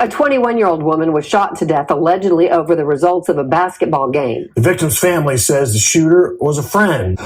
A 21-year-old woman was shot to death allegedly over the results of a basketball game. The victim's family says the shooter was a friend.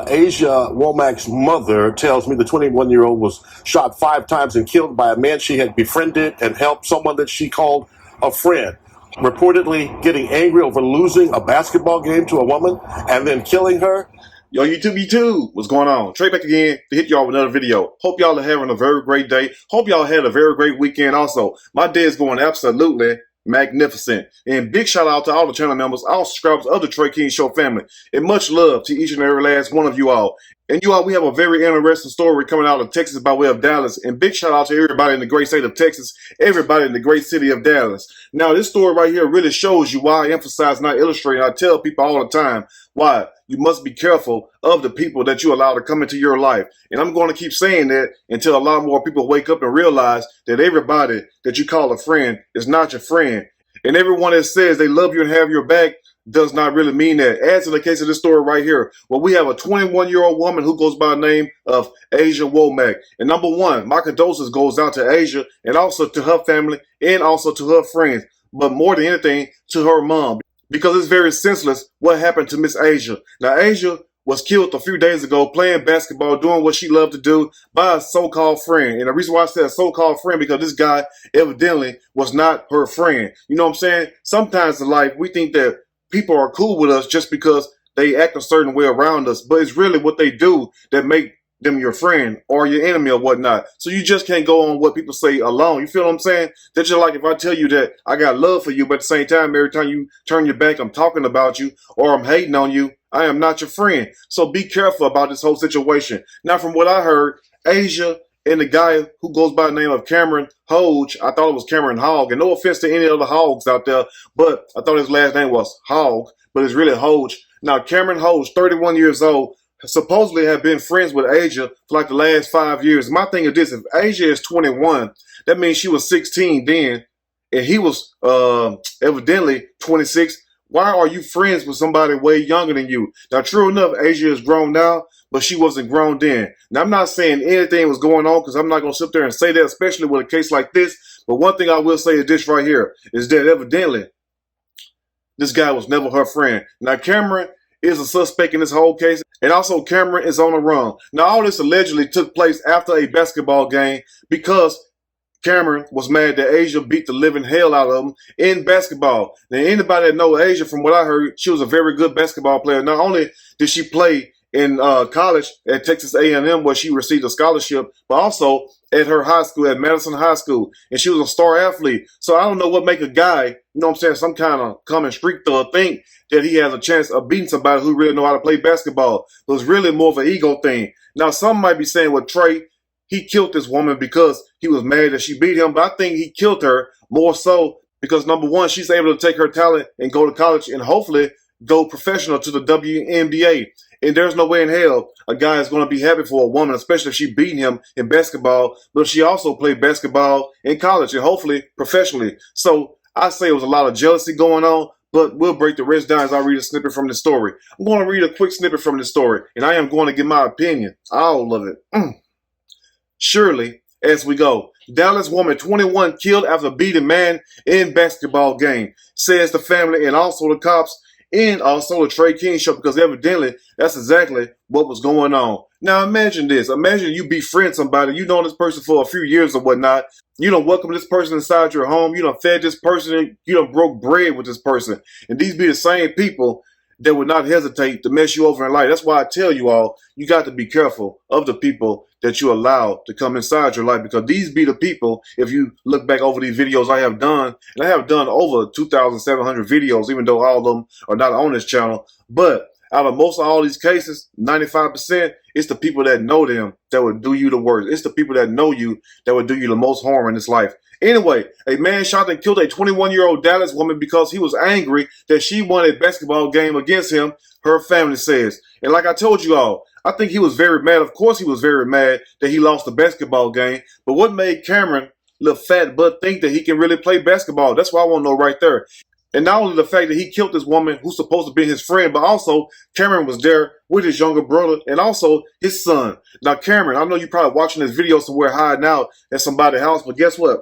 Asia Womack's mother tells me the 21-year-old was shot 5 times and killed by a man she had befriended and helped, someone that she called a friend. Reportedly getting angry over losing a basketball game to a woman and then killing her. Yo, YouTube, what's going on? Trey back again to hit y'all with another video. Hope y'all are having a very great day. Hope y'all had a very great weekend also. My day is going absolutely magnificent. And big shout out to all the channel members, all subscribers of the Trey King Show family. And much love to each and every last one of you all. And you all, we have a very interesting story coming out of Texas by way of Dallas. And big shout out to everybody in the great state of Texas, everybody in the great city of Dallas. Now, this story right here really shows you why I emphasize and I illustrate and I tell people all the time why you must be careful of the people that you allow to come into your life. And I'm going to keep saying that until a lot more people wake up and realize that everybody that you call a friend is not your friend. And everyone that says they love you and have your back does not really mean that. As in the case of this story right here, well, we have a 21-year-old woman who goes by the name of Asia Womack. And number one, my condolences goes out to Asia and also to her family and also to her friends, but more than anything to her mom, because it's very senseless what happened to Miss Asia. Now, Asia was killed a few days ago playing basketball, doing what she loved to do by a so-called friend. And the reason why I said so-called friend, because this guy evidently was not her friend. You know what I'm saying? Sometimes in life, we think that people are cool with us just because they act a certain way around us, but it's really what they do that make them your friend or your enemy or whatnot. So you just can't go on what people say alone. You feel what I'm saying? That's just like if I tell you that I got love for you, but at the same time, every time you turn your back, I'm talking about you or I'm hating on you. I am not your friend. So be careful about this whole situation. Now, from what I heard, Asia and the guy who goes by the name of Cameron Hodge, I thought it was Cameron Hogg, and no offense to any other Hogs out there, but I thought his last name was Hogg, but it's really Hodge. Now, Cameron Hodge, 31 years old, supposedly have been friends with Asia for like the last 5 years. My thing is this, if Asia is 21, that means she was 16 then, and he was evidently 26. Why are you friends with somebody way younger than you? Now, true enough, Asia is grown now, but she wasn't grown then. Now, I'm not saying anything was going on because I'm not going to sit there and say that, especially with a case like this. But one thing I will say is this right here, is that evidently this guy was never her friend. Now, Cameron is a suspect in this whole case, and also Cameron is on the run. Now, all this allegedly took place after a basketball game because Cameron was mad that Asia beat the living hell out of him in basketball. Now, anybody that know Asia, from what I heard, she was a very good basketball player. Not only did she play in college at Texas A&M where she received a scholarship, but also at her high school, at Madison High School. And she was a star athlete. So I don't know what make a guy, you know what I'm saying, some kind of common streak thug think that he has a chance of beating somebody who really know how to play basketball. So it's really more of an ego thing. Now, some might be saying, well, Trey, he killed this woman because he was mad that she beat him. But I think he killed her more so because, number one, she's able to take her talent and go to college and hopefully go professional to the WNBA. And there's no way in hell a guy is going to be happy for a woman, especially if she beat him in basketball. But she also played basketball in college and hopefully professionally. So I say it was a lot of jealousy going on, but we'll break the rest down as I read a snippet from the story. I'm going to read a quick snippet from the story, and I am going to give my opinion. All of it. Surely, as we go, Dallas woman 21 killed after beating man in basketball game, says the family and also the cops and also the Trey King Show, because evidently that's exactly what was going on. Now imagine this. Imagine you befriend somebody, you know this person for a few years or whatnot. You don't welcome this person inside your home. You don't fed this person. You don't broke bread with this person. And these be the same people that would not hesitate to mess you over in life. That's why I tell you all, you got to be careful of the people that you allow to come inside your life, because these be the people, if you look back over these videos I have done, and I have done over 2,700 videos, even though all of them are not on this channel, but out of most of all these cases, 95%, it's the people that know them that would do you the worst. It's the people that know you that would do you the most harm in this life. Anyway, a man shot and killed a 21-year-old Dallas woman because he was angry that she won a basketball game against him, her family says. And like I told you all, I think he was very mad. Of course he was very mad that he lost the basketball game. But what made Cameron, little fat butt, think that he can really play basketball? That's what I want to know right there. And not only the fact that he killed this woman who's supposed to be his friend, but also Cameron was there with his younger brother and also his son. Now, Cameron, I know you're probably watching this video somewhere hiding out at somebody's house, but guess what?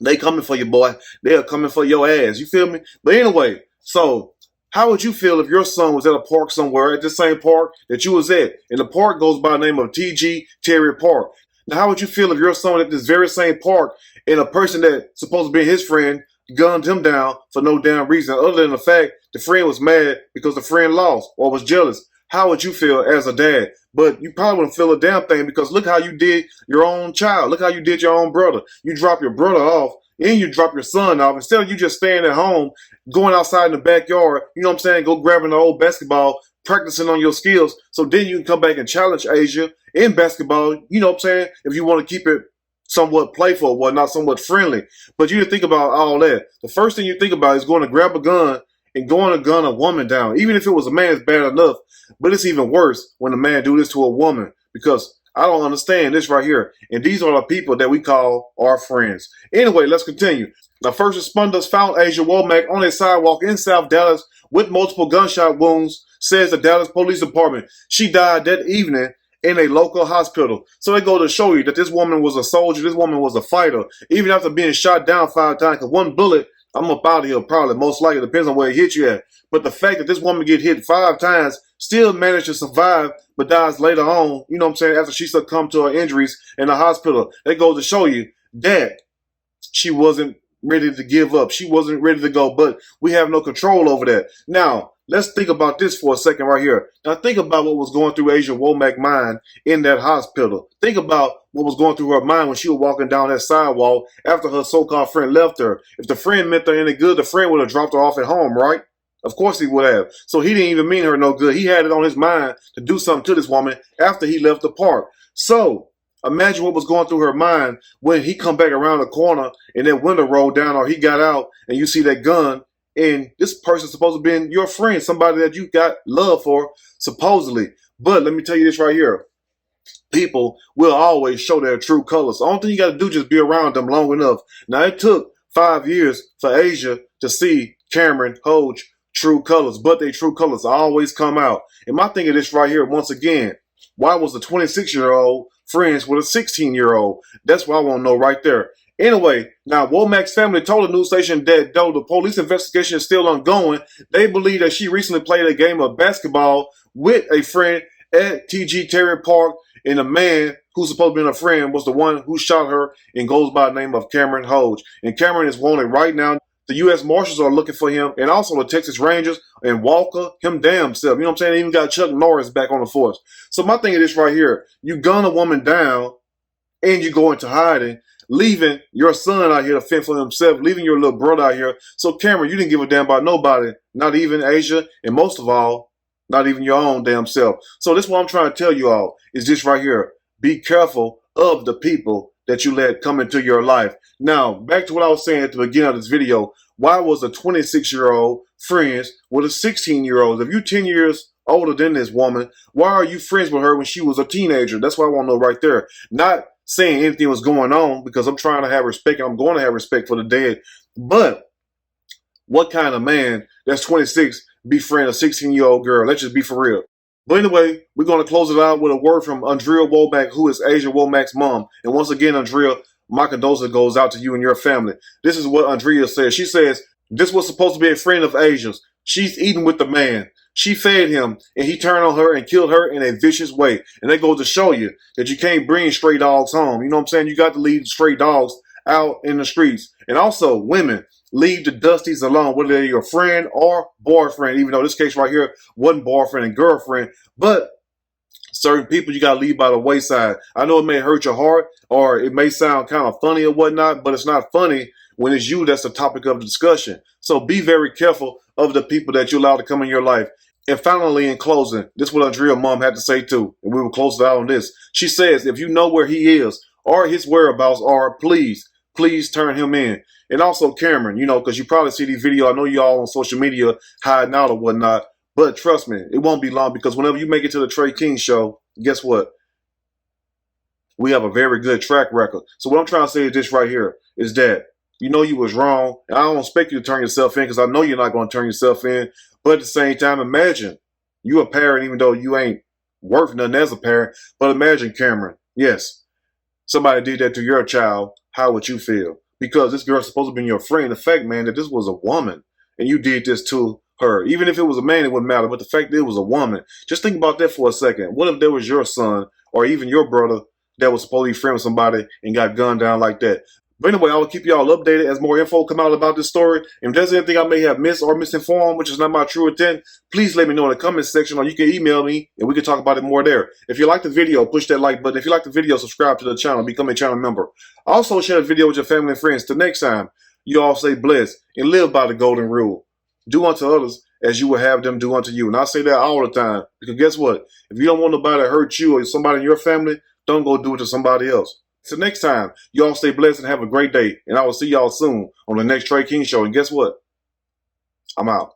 They coming for you, boy. They are coming for your ass. You feel me? But anyway, so how would you feel if your son was at a park somewhere, at the same park that you was at? And the park goes by the name of T.G. Terry Park. Now, how would you feel if your son was at this very same park and a person that's supposed to be his friend gunned him down for no damn reason other than the fact the friend was mad because the friend lost or was jealous? How would you feel as a dad? But you probably wouldn't feel a damn thing because look how you did your own child. Look how you did your own brother. You drop your brother off and you drop your son off. Instead of you just staying at home, going outside in the backyard, you know what I'm saying, go grabbing the old basketball, practicing on your skills. So then you can come back and challenge Asia in basketball, you know what I'm saying, if you want to keep it somewhat playful, whatnot, somewhat friendly. But you didn't think about all that. The first thing you think about is going to grab a gun and going to gun a woman down. Even if it was a man, it's bad enough. But it's even worse when a man do this to a woman because I don't understand this right here. And these are the people that we call our friends. Anyway, let's continue. The first responders found Asia Womack on a sidewalk in South Dallas with multiple gunshot wounds, says the Dallas Police Department. She died that evening in a local hospital. So they go to show you that this woman was a soldier. This woman was a fighter. Even after being shot down 5 times, because one bullet, I'm up out of here probably, most likely, depends on where it hit you at. But the fact that this woman get hit 5 times, still managed to survive, but dies later on, you know what I'm saying, after she succumbed to her injuries in the hospital. That goes to show you that she wasn't ready to give up. She wasn't ready to go, but we have no control over that. Now, let's think about this for a second right here. Now, think about what was going through Asia Womack's mind in that hospital. Think about what was going through her mind when she was walking down that sidewalk after her so-called friend left her. If the friend meant her any good, the friend would have dropped her off at home, right? Of course he would have. So he didn't even mean her no good. He had it on his mind to do something to this woman after he left the park. So imagine what was going through her mind when he come back around the corner and that window rolled down or he got out and you see that gun and this person's supposed to be your friend, somebody that you got love for, supposedly. But let me tell you this right here. People will always show their true colors. The only thing you got to do is just be around them long enough. Now, it took 5 years for Asia to see Cameron Hodge true colors, but their true colors always come out. And my thing of this right here, once again, why was the 26-year-old friends with a 16-year-old? That's what I want to know right there. Anyway, now Womack's family told the news station that though the police investigation is still ongoing, they believe that she recently played a game of basketball with a friend at T.G. Terry Park, and the man who's supposed to be a friend was the one who shot her and goes by the name of Cameron Hodge. And Cameron is wanted right now. The U.S. Marshals are looking for him, and also the Texas Rangers and Walker, him damn self. You know what I'm saying? They even got Chuck Norris back on the force. So my thing is this right here. You gun a woman down, and you go into hiding, leaving your son out here to fend for himself, leaving your little brother out here. So Cameron, you didn't give a damn about nobody, not even Asia, and most of all, not even your own damn self. So this is what I'm trying to tell you all, is this right here. Be careful of the people that you let come into your life. Now, back to what I was saying at the beginning of this video. Why was a 26-year-old friends with a 16-year-old? If you're 10 years older than this woman, why are you friends with her when she was a teenager? That's what I want to know right there. Not saying anything was going on, because I'm trying to have respect and I'm going to have respect for the dead. But what kind of man that's 26 befriend a 16-year-old girl? Let's just be for real. But anyway, we're going to close it out with a word from Andrea Womack, who is Asia Womack's mom. And once again, Andrea, my condolences goes out to you and your family. This is what Andrea says. She says, this was supposed to be a friend of Asia's. She's eating with the man. She fed him, and he turned on her and killed her in a vicious way. And that goes to show you that you can't bring stray dogs home. You know what I'm saying? You got to leave stray dogs out in the streets. And also, women, leave the dusties alone, whether they're your friend or boyfriend, even though this case right here wasn't boyfriend and girlfriend. But certain people you got to leave by the wayside. I know it may hurt your heart or it may sound kind of funny or whatnot, but it's not funny when it's you that's the topic of the discussion. So be very careful of the people that you allow to come in your life. And finally, in closing, this is what Andrea's mom had to say too, and we will close it out on this. She says, if you know where he is or his whereabouts are, please turn him in. And also Cameron, you know, because you probably see these videos. I know you all on social media hiding out or whatnot, but trust me, it won't be long, because whenever you make it to the Trey King show, guess what? We have a very good track record. So what I'm trying to say is this right here, is that you know you was wrong, and I don't expect you to turn yourself in, because I know you're not going to turn yourself in. But at the same time, imagine you a parent, even though you ain't worth nothing as a parent. But imagine, Cameron, yes, somebody did that to your child. How would you feel? because this girl's supposed to be your friend. The fact, man, that this was a woman and you did this to her. Even if it was a man, it wouldn't matter. But the fact that it was a woman, just think about that for a second. What if there was your son or even your brother that was supposed to be friends with somebody and got gunned down like that? But anyway, I will keep y'all updated as more info come out about this story. And if there's anything I may have missed or misinformed, which is not my true intent, please let me know in the comment section, or you can email me and we can talk about it more there. If you like the video, push that like button. If you like the video, subscribe to the channel, become a channel member. Also share the video with your family and friends. Till next time, you all stay blessed and live by the golden rule. Do unto others as you will have them do unto you. And I say that all the time, because guess what? If you don't want nobody to hurt you or somebody in your family, don't go do it to somebody else. So next time, you all stay blessed and have a great day. And I will see y'all soon on the next Trey King Show. And guess what? I'm out.